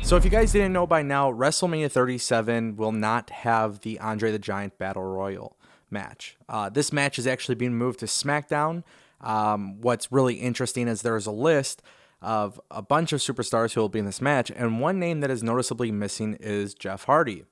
So if you guys didn't know by now, WrestleMania 37 will not have the Andre the Giant Battle Royal match. This match is actually being moved to SmackDown. What's really interesting is there's a list of a bunch of superstars who will be in this match, and one name that is noticeably missing is Jeff Hardy.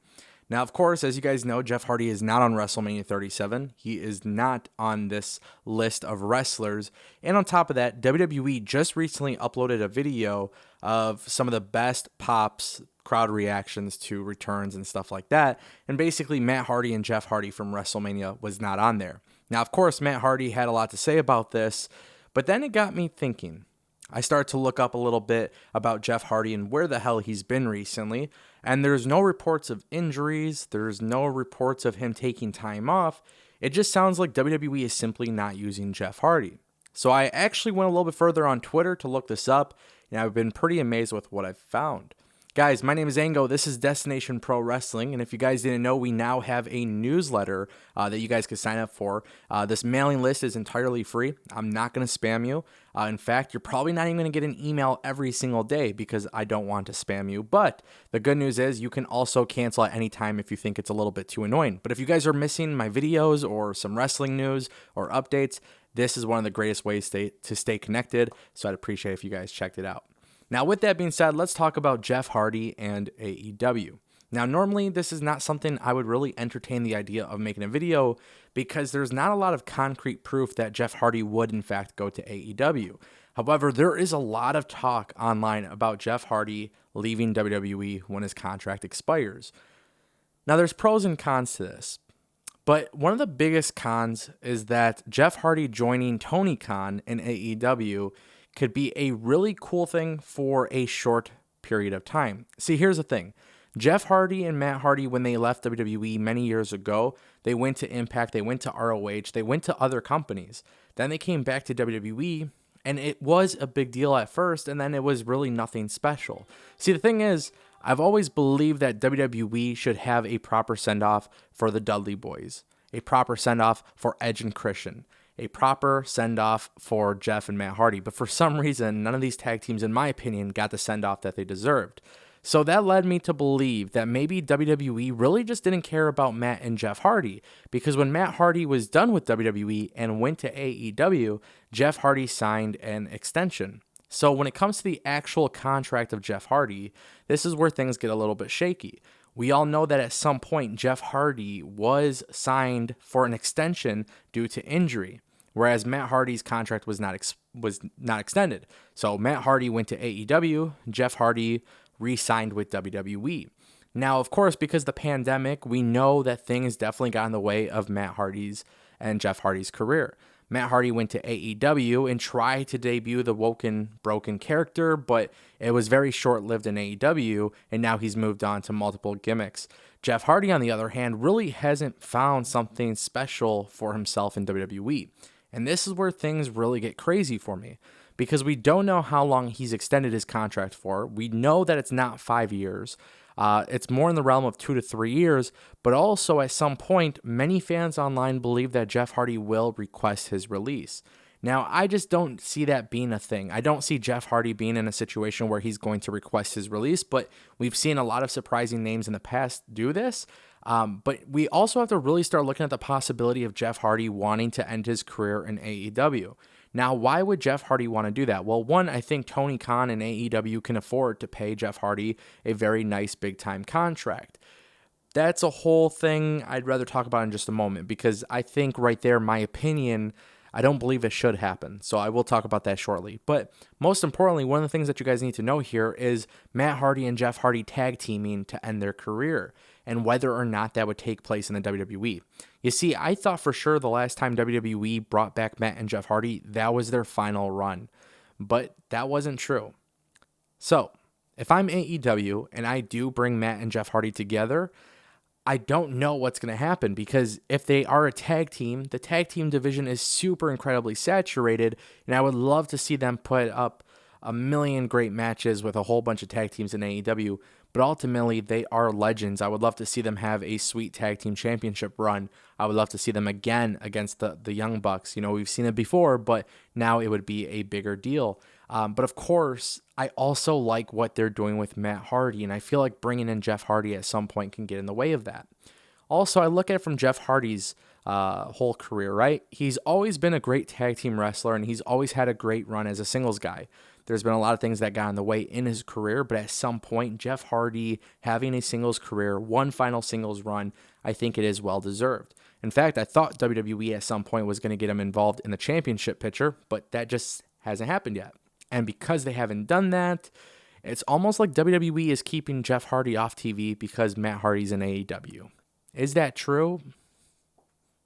Now, of course, as you guys know, Jeff Hardy is not on WrestleMania 37. He is not on this list of wrestlers. And on top of that, WWE just recently uploaded a video of some of the best pops, crowd reactions to returns and stuff like that. And basically, Matt Hardy and Jeff Hardy from WrestleMania was not on there. Now, of course, Matt Hardy had a lot to say about this, but then it got me thinking. I started to look up a little bit about Jeff Hardy and where the hell he's been recently, and there's no reports of injuries, there's no reports of him taking time off. It just sounds like WWE is simply not using Jeff Hardy. So I actually went a little bit further on Twitter to look this up, and I've been pretty amazed with what I've found. Guys, my name is Ango. This is Destination Pro Wrestling, and if you guys didn't know, we now have a newsletter that you guys could sign up for. This mailing list is entirely free. I'm not going to spam you. In fact, you're probably not even going to get an email every single day because I don't want to spam you. But the good news is you can also cancel at any time if you think it's a little bit too annoying. But if you guys are missing my videos or some wrestling news or updates, this is one of the greatest ways to stay connected, so I'd appreciate if you guys checked it out. Now, with that being said, let's talk about Jeff Hardy and AEW. Now, normally, this is not something I would really entertain the idea of making a video because there's not a lot of concrete proof that Jeff Hardy would, in fact, go to AEW. However, there is a lot of talk online about Jeff Hardy leaving WWE when his contract expires. Now, there's pros and cons to this, but one of the biggest cons is that Jeff Hardy joining Tony Khan in AEW could be a really cool thing for a short period of time. See, here's the thing. Jeff Hardy and Matt Hardy, when they left WWE many years ago, they went to Impact, they went to ROH, they went to other companies. Then they came back to WWE, and it was a big deal at first, and then it was really nothing special. See, the thing is, I've always believed that WWE should have a proper send-off for the Dudley Boys, a proper send-off for Edge and Christian, a proper send-off for Jeff and Matt Hardy. But for some reason, none of these tag teams, in my opinion, got the send-off that they deserved. So that led me to believe that maybe WWE really just didn't care about Matt and Jeff Hardy, because when Matt Hardy was done with WWE and went to AEW, Jeff Hardy signed an extension. So when it comes to the actual contract of Jeff Hardy, this is where things get a little bit shaky. We all know that at some point, Jeff Hardy was signed for an extension due to injury, whereas Matt Hardy's contract was not extended. So Matt Hardy went to AEW, Jeff Hardy re-signed with WWE. Now, of course, because of the pandemic, we know that things definitely got in the way of Matt Hardy's and Jeff Hardy's career. Matt Hardy went to AEW and tried to debut the Woken Broken character, but it was very short-lived in AEW, and now he's moved on to multiple gimmicks. Jeff Hardy, on the other hand, really hasn't found something special for himself in WWE. And this is where things really get crazy for me, because we don't know how long he's extended his contract for. We know that it's not 5 years. It's more in the realm of 2 to 3 years, but also at some point, many fans online believe that Jeff Hardy will request his release. Now, I just don't see that being a thing. I don't see Jeff Hardy being in a situation where he's going to request his release, but we've seen a lot of surprising names in the past do this. But we also have to really start looking at the possibility of Jeff Hardy wanting to end his career in AEW. Now, why would Jeff Hardy want to do that? Well, one, I think Tony Khan and AEW can afford to pay Jeff Hardy a very nice big-time contract. That's a whole thing I'd rather talk about in just a moment, because I think right there, my opinion, I don't believe it should happen. So I will talk about that shortly. But most importantly, one of the things that you guys need to know here is Matt Hardy and Jeff Hardy tag teaming to end their career, and whether or not that would take place in the WWE. You see, I thought for sure the last time WWE brought back Matt and Jeff Hardy, that was their final run. But that wasn't true. So, if I'm AEW and I do bring Matt and Jeff Hardy together, I don't know what's going to happen, because if they are a tag team, the tag team division is super incredibly saturated, and I would love to see them put up a million great matches with a whole bunch of tag teams in AEW, but ultimately they are legends. I would love to see them have a sweet tag team championship run. I would love to see them again against the Young Bucks. You know, we've seen it before, but now it would be a bigger deal. But of course, I also like what they're doing with Matt Hardy, and I feel like bringing in Jeff Hardy at some point can get in the way of that. Also, I look at it from Jeff Hardy's whole career, right? He's always been a great tag team wrestler, and he's always had a great run as a singles guy. There's been a lot of things that got in the way in his career, but at some point, Jeff Hardy having a singles career, one final singles run, I think it is well deserved. In fact, I thought WWE at some point was going to get him involved in the championship picture, but that just hasn't happened yet. And because they haven't done that, it's almost like WWE is keeping Jeff Hardy off TV because Matt Hardy's in AEW. Is that true?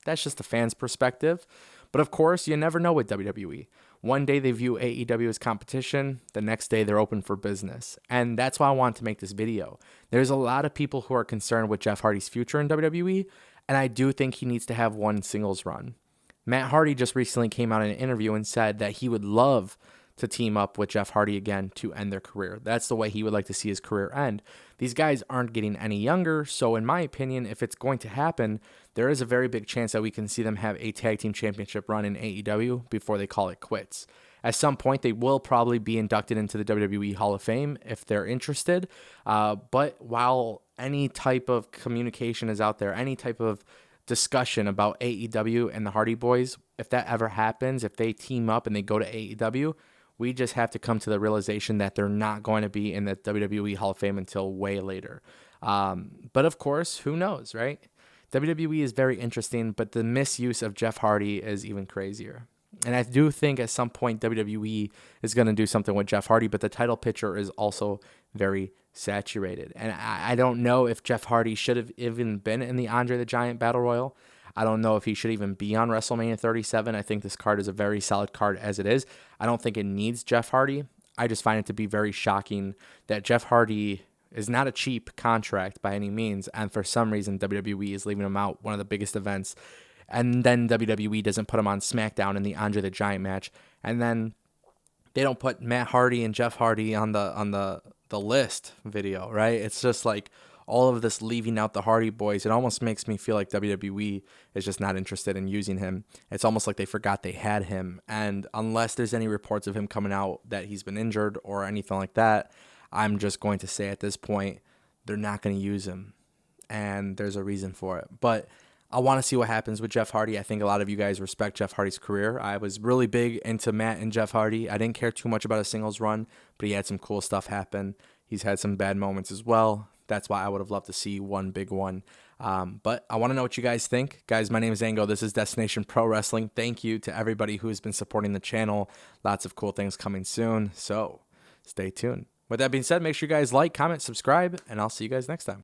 That's just the fan's perspective. But of course, you never know with WWE. One day they view AEW as competition, the next day they're open for business. And that's why I wanted to make this video. There's a lot of people who are concerned with Jeff Hardy's future in WWE, and I do think he needs to have one singles run. Matt Hardy just recently came out in an interview and said that he would love to team up with Jeff Hardy again to end their career. That's the way he would like to see his career end. These guys aren't getting any younger, so in my opinion, if it's going to happen, there is a very big chance that we can see them have a tag team championship run in AEW before they call it quits. At some point, they will probably be inducted into the WWE Hall of Fame if they're interested. But while any type of communication is out there, any type of discussion about AEW and the Hardy Boys, if that ever happens, if they team up and they go to AEW, we just have to come to the realization that they're not going to be in the WWE Hall of Fame until way later. But of course, who knows, right? WWE is very interesting, but the misuse of Jeff Hardy is even crazier. And I do think at some point WWE is going to do something with Jeff Hardy, but the title picture is also very saturated. And I don't know if Jeff Hardy should have even been in the Andre the Giant Battle Royal. I don't know if he should even be on WrestleMania 37. I think this card is a very solid card as it is. I don't think it needs Jeff Hardy. I just find it to be very shocking that Jeff Hardy is not a cheap contract by any means, and for some reason WWE is leaving him out, one of the biggest events, and then WWE doesn't put him on SmackDown in the Andre the Giant match, and then they don't put Matt Hardy and Jeff Hardy on the list video, right? It's just like all of this leaving out the Hardy Boys. It almost makes me feel like WWE is just not interested in using him. It's almost like they forgot they had him, and unless there's any reports of him coming out that he's been injured or anything like that, I'm just going to say at this point, they're not going to use him, and there's a reason for it. But I want to see what happens with Jeff Hardy. I think a lot of you guys respect Jeff Hardy's career. I was really big into Matt and Jeff Hardy. I didn't care too much about a singles run, but he had some cool stuff happen. He's had some bad moments as well. That's why I would have loved to see one big one. But I want to know what you guys think. Guys, my name is Ango. This is Destination Pro Wrestling. Thank you to everybody who has been supporting the channel. Lots of cool things coming soon, so stay tuned. With that being said, make sure you guys like, comment, subscribe, and I'll see you guys next time.